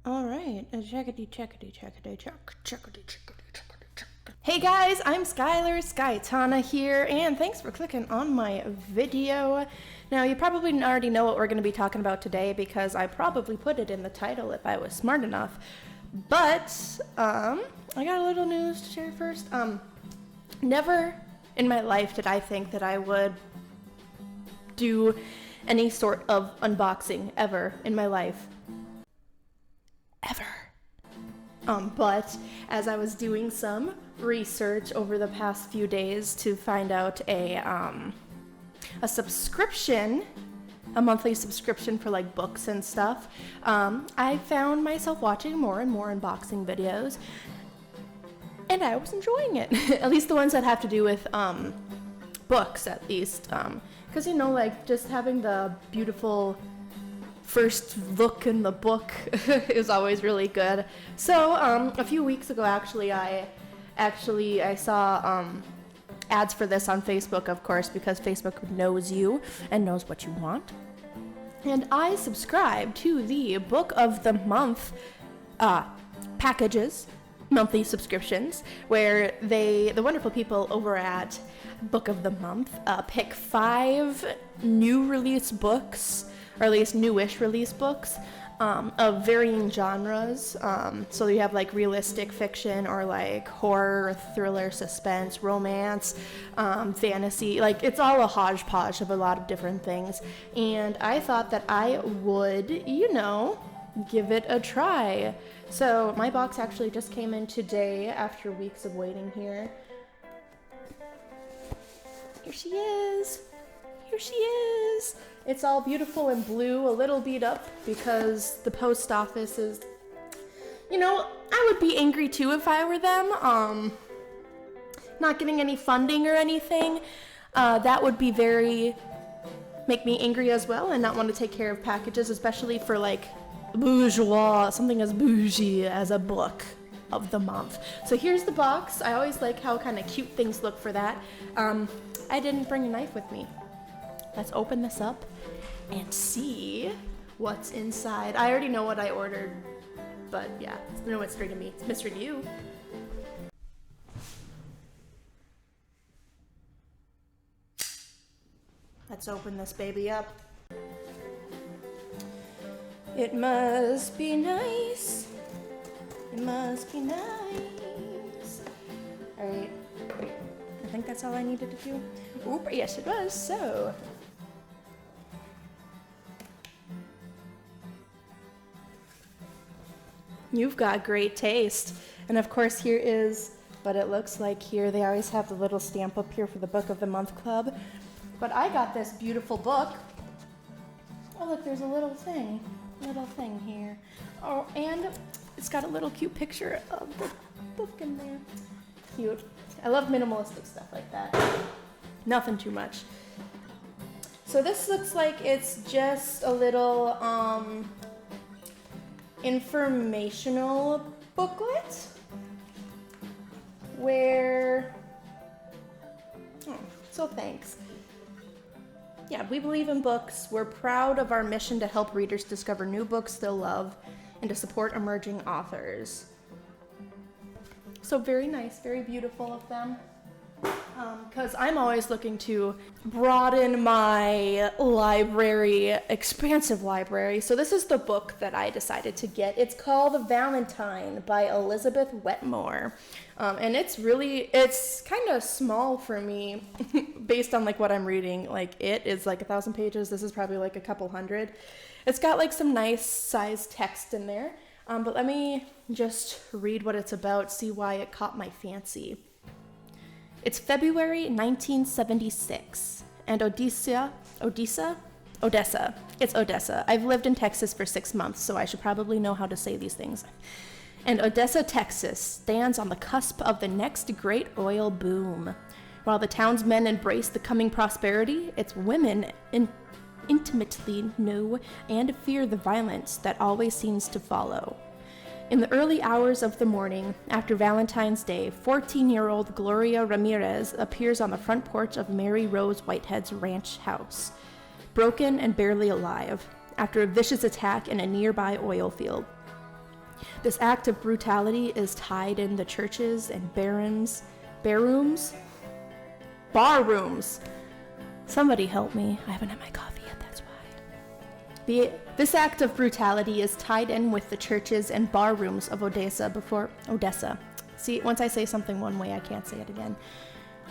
Alright, Hey guys, I'm Skylar, Skytana here, and thanks for clicking on my video. Now, you probably already know what we're going to be talking about today because I probably put it in the title if I was smart enough. But, I got a little news to share first. Never in my life did I think that I would do any sort of unboxing ever in my life. Ever. But as I was doing some research over the past few days to find out a subscription, a monthly subscription for like books and stuff, I found myself watching more and more unboxing videos, and I was enjoying it. At least the ones that have to do with books, at least, because like just having the beautiful first look in the book is always really good. So a few weeks ago, I saw ads for this on Facebook, of course, because Facebook knows you and knows what you want. And I subscribed to the Book of the Month packages, monthly subscriptions, where the wonderful people over at Book of the Month pick 5 new release books, or at least newish release books, of varying genres. So you have like realistic fiction, or like horror, thriller, suspense, romance, fantasy. Like, it's all a hodgepodge of a lot of different things. And I thought that I would, give it a try. So my box actually just came in today after weeks of waiting here. Here she is. Here she is. It's all beautiful and blue, a little beat up because the post office is, I would be angry too if I were them. Not getting any funding or anything. That would be make me angry as well, and not want to take care of packages, especially for like bourgeois, something as bougie as a book of the month. So here's the box. I always like how kind of cute things look for that. I didn't bring a knife with me. Let's open this up and see what's inside. I already know what I ordered, but yeah, it's no mystery to me. It's mystery to you. Let's open this baby up. It must be nice. It must be nice. All right. I think that's all I needed to do. Oop, yes it was. So, you've got great taste. And of course, here is what it looks like here. They always have the little stamp up here for the Book of the Month Club. But I got this beautiful book. Oh, look, there's a little thing here. Oh, and it's got a little cute picture of the book in there. Cute. I love minimalistic stuff like that. Nothing too much. So this looks like it's just a little informational booklet where, so thanks. Yeah, we believe in books. We're proud of our mission to help readers discover new books they'll love and to support emerging authors. So very nice, very beautiful of them. Because I'm always looking to broaden my library, expansive library. So this is the book that I decided to get. It's called Valentine by Elizabeth Wetmore. And it's kind of small for me based on like what I'm reading. Like, it is like 1,000 pages. This is probably like a couple hundred. It's got like some nice sized text in there. But let me just read what it's about, see why it caught my fancy. It's February 1976, and Odessa. It's Odessa. I've lived in Texas for 6 months, so I should probably know how to say these things. And Odessa, Texas, stands on the cusp of the next great oil boom. While the townsmen embrace the coming prosperity, its women intimately know and fear the violence that always seems to follow. In the early hours of the morning, after Valentine's Day, 14-year-old Gloria Ramirez appears on the front porch of Mary Rose Whitehead's ranch house, broken and barely alive, after a vicious attack in a nearby oil field. This act of brutality is tied in the churches and barrooms. Somebody help me. I haven't had my coffee yet, that's why. This act of brutality is tied in with the churches and bar rooms of Odessa. See, once I say something one way, I can't say it again.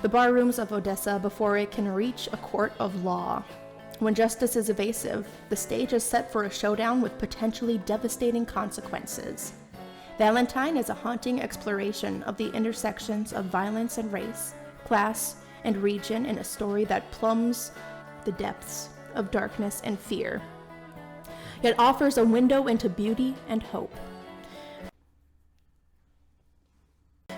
The bar rooms of Odessa before it can reach a court of law. When justice is evasive, the stage is set for a showdown with potentially devastating consequences. Valentine is a haunting exploration of the intersections of violence and race, class, and region in a story that plumbs the depths of darkness and fear, yet offers a window into beauty and hope.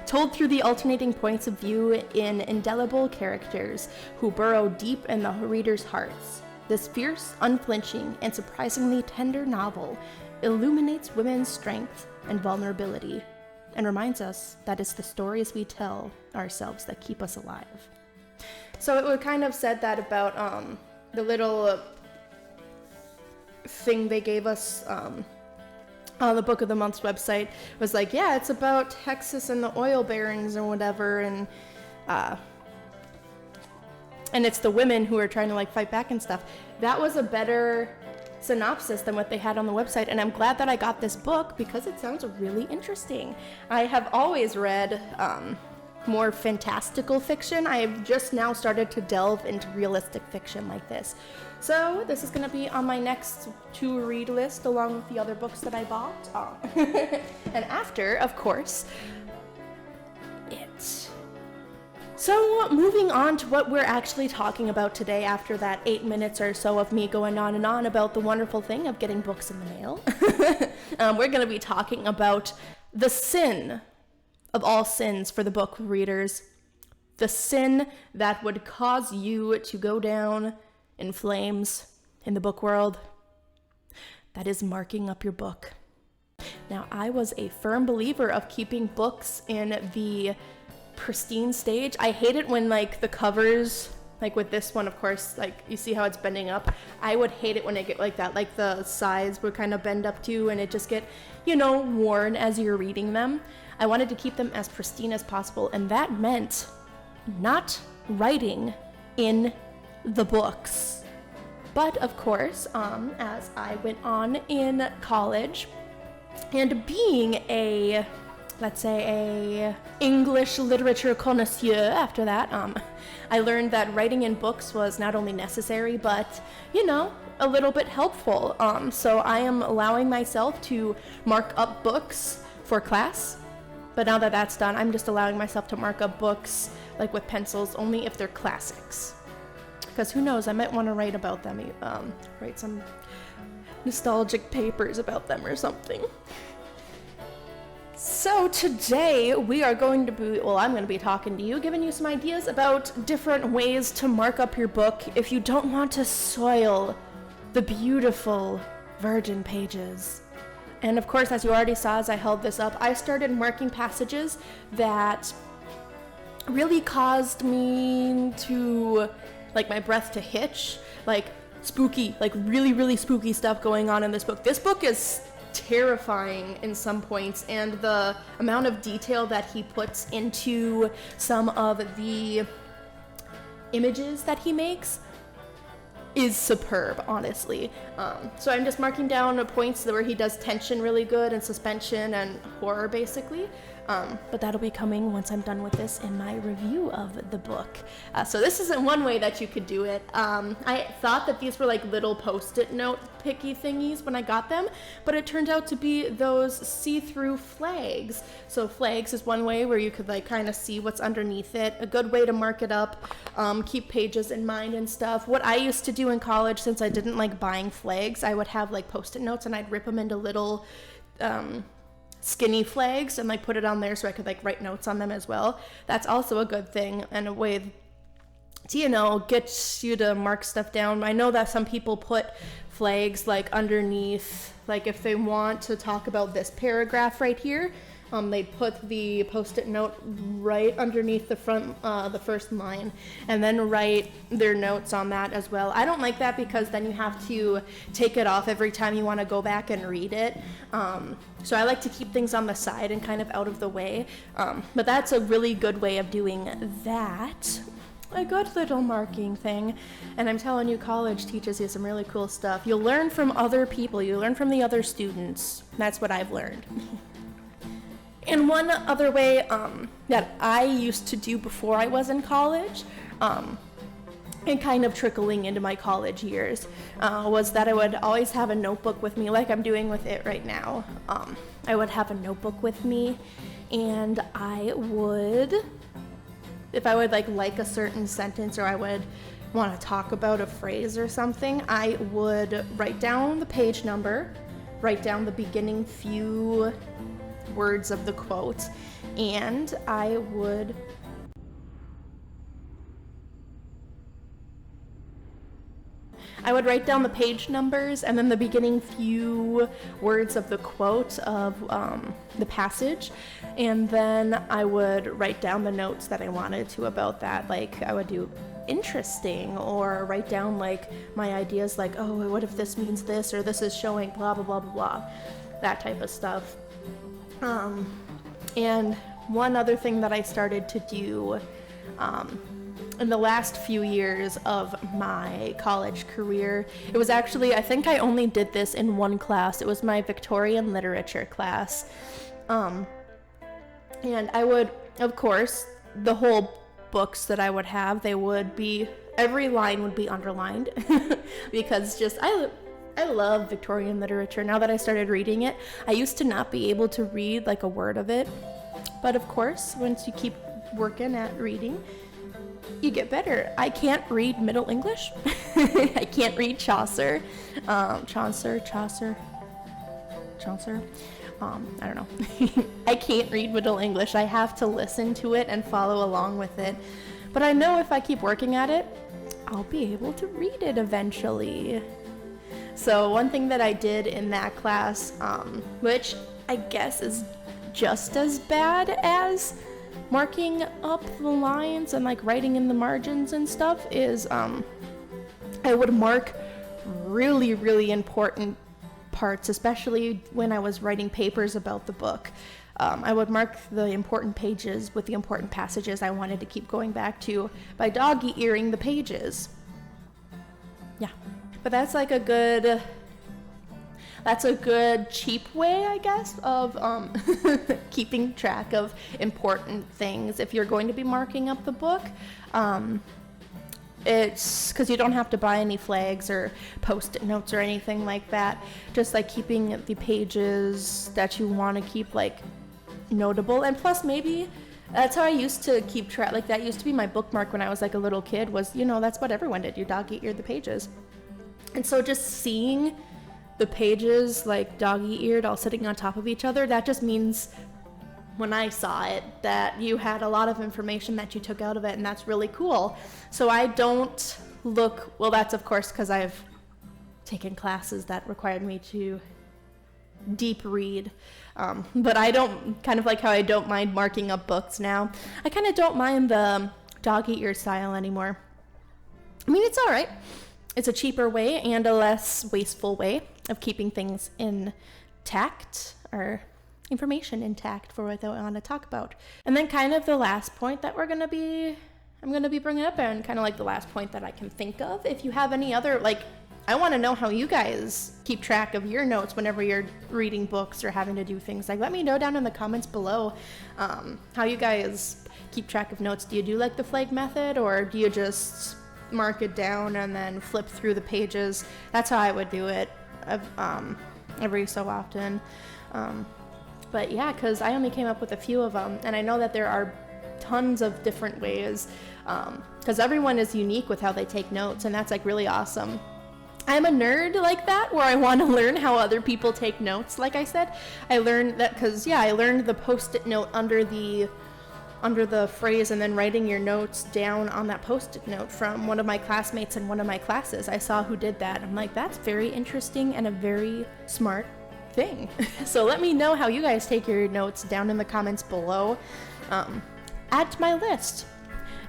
Told through the alternating points of view in indelible characters who burrow deep in the reader's hearts, this fierce, unflinching, and surprisingly tender novel illuminates women's strength and vulnerability and reminds us that it's the stories we tell ourselves that keep us alive. So it kind of said that about the little thing they gave us on the Book of the Month's website. Was like, yeah, it's about Texas and the oil barons or whatever, and it's the women who are trying to like fight back and stuff. That was a better synopsis than what they had on the website, and I'm glad that I got this book because it sounds really interesting. I have always read more fantastical fiction. I have just now started to delve into realistic fiction like this. So this is going to be on my next to read list along with the other books that I bought. And after, of course, it. So moving on to what we're actually talking about today after that 8 minutes or so of me going on and on about the wonderful thing of getting books in the mail. We're going to be talking about the sin of all sins for the book readers. The sin that would cause you to go down in flames in the book world. That is marking up your book. Now, I was a firm believer of keeping books in the pristine stage. I hate it when like the covers, like with this one, of course, like you see how it's bending up. I would hate it when it get like that, like the sides would kind of bend up too and it just get, worn as you're reading them. I wanted to keep them as pristine as possible, and that meant not writing in the books. But of course, as I went on in college and being a English literature connoisseur after that, I learned that writing in books was not only necessary, but, a little bit helpful. So I am allowing myself to mark up books for class. But now that that's done, I'm just allowing myself to mark up books, like with pencils, only if they're classics. Because who knows, I might want to write about them, write some nostalgic papers about them or something. So today we are going to be, I'm going to be talking to you, giving you some ideas about different ways to mark up your book if you don't want to soil the beautiful virgin pages. And of course, as you already saw as I held this up, I started marking passages that really caused me to, like, my breath to hitch, like spooky, like really, really spooky stuff going on in this book. This book is terrifying in some points, and the amount of detail that he puts into some of the images that he makes is superb, honestly. So I'm just marking down points where he does tension really good and suspension and horror basically. But that'll be coming once I'm done with this in my review of the book. So this isn't one way that you could do it. I thought that these were like little post-it note picky thingies when I got them, but it turned out to be those see-through flags. So flags is one way where you could like kind of see what's underneath it. A good way to mark it up, keep pages in mind and stuff. What I used to do in college, since I didn't like buying flags, I would have like post-it notes and I'd rip them into little skinny flags and like put it on there so I could like write notes on them as well. That's also a good thing and a way to, get you to mark stuff down. I know that some people put flags like underneath, like if they want to talk about this paragraph right here, They'd put the post-it note right underneath the front, the first line, and then write their notes on that as well. I don't like that because then you have to take it off every time you want to go back and read it. So I like to keep things on the side and kind of out of the way. But that's a really good way of doing that. A good little marking thing. And I'm telling you, college teaches you some really cool stuff. You'll learn from other people. You learn from the other students. That's what I've learned. And one other way that I used to do before I was in college, and kind of trickling into my college years, was that I would always have a notebook with me, like I'm doing with it right now. I would have a notebook with me, and I would, if I would like a certain sentence, or I would want to talk about a phrase or something, I would write down the page number, write down the beginning few words of the quote, and I would write down the page numbers and then the beginning few words of the quote of the passage, and then I would write down the notes that I wanted to about that. Like I would do interesting, or write down like my ideas, like, oh, what if this means this, or this is showing blah blah blah blah blah, that type of stuff. And one other thing that I started to do in the last few years of my college career, it was actually, I think I only did this in one class. It was my Victorian literature class. And I would, of course, the whole books that I would have, they would be, every line would be underlined because just, I love Victorian literature. Now that I started reading it, I used to not be able to read like a word of it. But of course, once you keep working at reading, you get better. I can't read Middle English. I can't read Chaucer. Chaucer. I don't know. I can't read Middle English. I have to listen to it and follow along with it. But I know if I keep working at it, I'll be able to read it eventually. So one thing that I did in that class, which I guess is just as bad as marking up the lines and like writing in the margins and stuff, is I would mark really, really important parts, especially when I was writing papers about the book. I would mark the important pages with the important passages I wanted to keep going back to by dog-earing the pages. Yeah. But that's like a good cheap way, I guess, of keeping track of important things. If you're going to be marking up the book, it's because you don't have to buy any flags or post-it notes or anything like that. Just like keeping the pages that you want to keep like notable. And plus, maybe that's how I used to keep track. Like that used to be my bookmark when I was like a little kid. Was, that's what everyone did. You dog-eared the pages. And so just seeing the pages like doggy-eared all sitting on top of each other, that just means when I saw it that you had a lot of information that you took out of it, and that's really cool. So I don't look, well, that's of course because I've taken classes that required me to deep read, but I don't, kind of like how I don't mind marking up books now, I kind of don't mind the dog-eat-ear style anymore. I mean, it's all right. It's a cheaper way and a less wasteful way of keeping things intact, or information intact for what I want to talk about. And then kind of the last point that I'm going to be bringing up, and kind of like the last point that I can think of, if you have any other, like, I want to know how you guys keep track of your notes whenever you're reading books or having to do things. Like, let me know down in the comments below how you guys keep track of notes. Do you do like the flag method, or do you just mark it down and then flip through the pages? That's how I would do it every so often. But yeah, because I only came up with a few of them, and I know that there are tons of different ways, because everyone is unique with how they take notes, and that's like really awesome. I'm a nerd like that, where I want to learn how other people take notes. Like I said, I learned that because, I learned the post-it note under the phrase, and then writing your notes down on that post-it note from one of my classmates in one of my classes. I saw who did that. I'm like, that's very interesting and a very smart thing. So let me know how you guys take your notes down in the comments below. Add to my list.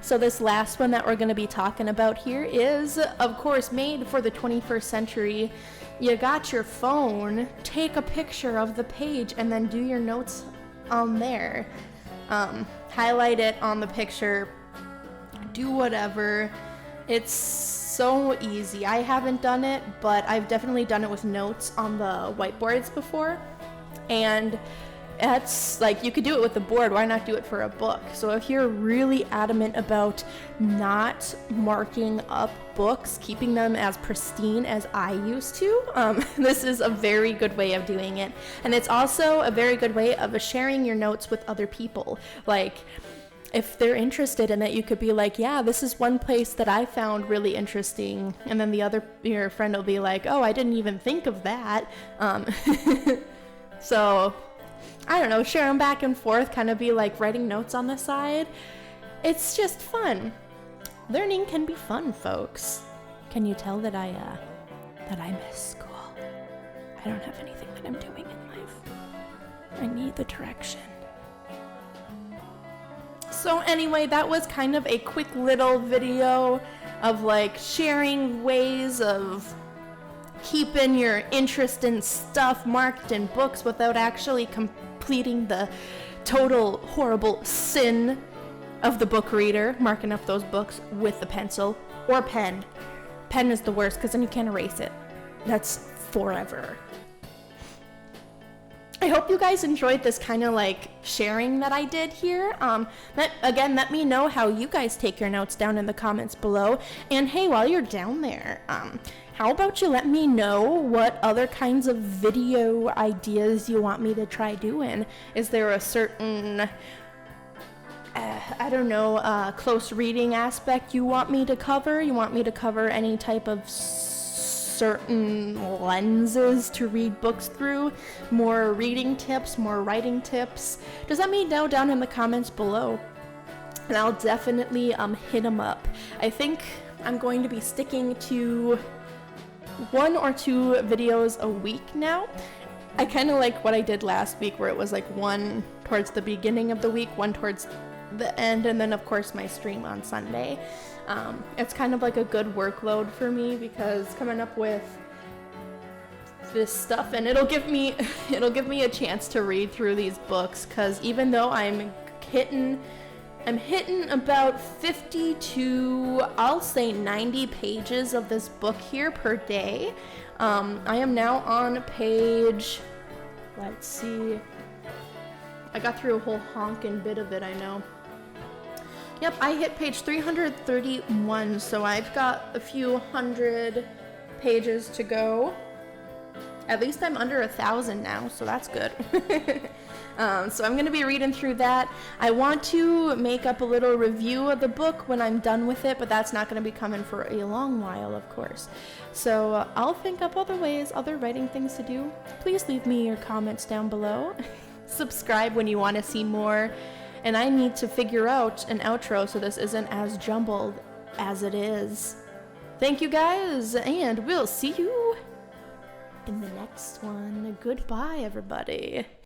So this last one that we're going to be talking about here is, of course, made for the 21st century. You got your phone, take a picture of the page, and then do your notes on there. Highlight it on the picture, do whatever. It's so easy. I haven't done it, but I've definitely done it with notes on the whiteboards before. And that's like, you could do it with the board, why not do it for a book? So if you're really adamant about not marking up books, keeping them as pristine as I used to, this is a very good way of doing it. And it's also a very good way of sharing your notes with other people. Like, if they're interested in it, you could be like, yeah, this is one place that I found really interesting. And then your friend will be like, oh, I didn't even think of that. So I don't know, share them back and forth, kind of be like writing notes on the side. It's just fun. Learning can be fun, folks. Can you tell that I miss school? I don't have anything that I'm doing in life. I need the direction. So anyway, that was kind of a quick little video of like sharing ways of keeping your interest in stuff marked in books without actually completing the total horrible sin of the book reader, marking up those books with a pencil or pen. Pen is the worst because then you can't erase it. That's forever. I hope you guys enjoyed this kind of like sharing that I did here. Let me know how you guys take your notes down in the comments below. And hey, while you're down there, how about you let me know what other kinds of video ideas you want me to try doing? Is there a certain, close reading aspect you want me to cover? You want me to cover any type of certain lenses to read books through? More reading tips, more writing tips? Just let me know down in the comments below, and I'll definitely hit them up. I think I'm going to be sticking to 1 or 2 videos a week now. I kind of like what I did last week, where it was like 1 towards the beginning of the week, 1 towards the end, and then of course my stream on Sunday. It's kind of like a good workload for me, because coming up with this stuff, and it'll give me a chance to read through these books, because even though I'm hitting about 50 to, I'll say 90 pages of this book here per day. I am now on page, let's see, I got through a whole honkin' bit of it, I know. Yep, I hit page 331, so I've got a few hundred pages to go. At least I'm under 1,000 now, so that's good. So I'm going to be reading through that. I want to make up a little review of the book when I'm done with it, but that's not going to be coming for a long while, of course. So I'll think up other ways, other writing things to do. Please leave me your comments down below. Subscribe when you want to see more. And I need to figure out an outro so this isn't as jumbled as it is. Thank you guys, and we'll see you in the next one. Goodbye, everybody.